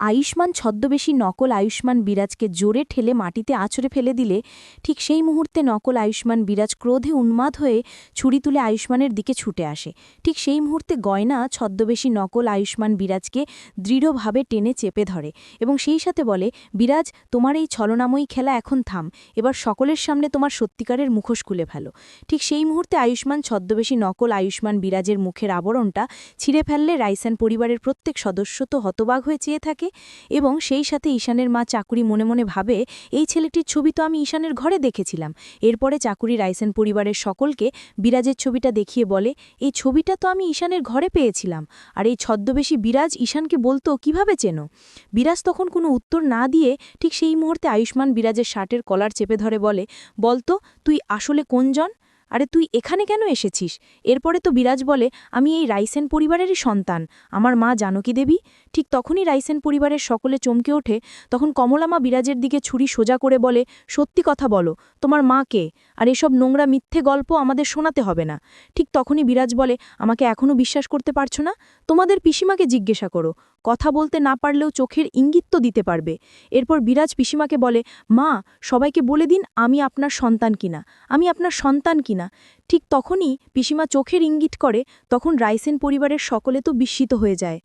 আয়ুষ্মান ছদ্মবেশী নকল আয়ুষ্মান বিরাজকে জোরে ঠেলে মাটিতে আছড়ে ফেলে দিলে ঠিক সেই মুহূর্তে নকল আয়ুষ্মান বিরাজ ক্রোধে উন্মাদ হয়ে ছুরি তুলে আয়ুষ্মানের দিকে ছুটে আসে। ঠিক সেই মুহূর্তে গয়না ছদ্মবেশী নকল আয়ুষ্মান বিরাজকে দৃঢ়ভাবে টেনে চেপে ধরে এবং সেই সাথে বলে, বিরাজ, তোমার এই ছলনাময়ী খেলা এখন থাম, এবার সকলের সামনে তোমার সত্যিকারের মুখোশ খুলে ফেলো। ঠিক সেই মুহূর্তে আয়ুষ্মান ছদ্মবেশী নকল আয়ুষ্মান বিরাজের মুখের আবরণটা ছিঁড়ে ফেললে রাইসান পরিবারের প্রত্যেক সদস্য তো হতবাক হয়ে চেয়ে থাকে এবং সেই সাথে ঈশানের মা চাকুরি মনে মনে ভাবে, এই ছেলেটির ছবি তো আমি ঈশানের ঘরে দেখেছিলাম। এরপরে চাকুরি রাইসেন পরিবারের সকলকে বিরাজের ছবিটা দেখিয়ে বলে, এই ছবিটা তো আমি ঈশানের ঘরে পেয়েছিলাম, আর এই ছদ্মবেশী বিরাজ ঈশানকে বলতো কিভাবে চেনো? বিরাজ তখন কোনো উত্তর না দিয়ে ঠিক সেই মুহূর্তে আয়ুষ্মান বিরাজের শার্টের কলার চেপে ধরে বলে, বলতো তুই আসলে কোনজন? আরে তুই এখানে কেন এসেছিস? এরপরে তো বিরাজ বলে, আমি এই রাইসেন পরিবারেরই সন্তান, আমার মা জানকী দেবী। ঠিক তখনই রাইসেন পরিবারের সকলে চমকে ওঠে। তখন কমলামা বিরাজের দিকে ছুরি সোজা করে বলে, সত্যি কথা বলো, তোমার মা কে? আর এসব নোংরা মিথ্যে গল্প আমাদের শোনাতে হবে না। ঠিক তখনই বিরাজ বলে, আমাকে এখনও বিশ্বাস করতে পারছো না? তোমাদের পিসিমাকে জিজ্ঞাসা করো, কথা বলতে না পারলেও চোখের ইঙ্গিত তো দিতে পারবে। এরপর বিরাজ পিসিমাকে বলে, মা, সবাইকে বলে দিন আমি আপনার সন্তান কিনা, আমি আপনার সন্তান কিনা। ঠিক তখনই পিসিমা চোখের ইঙ্গিত করে, তখন রাইসেন পরিবারের সকলে তো বিস্মিত হয়ে যায়।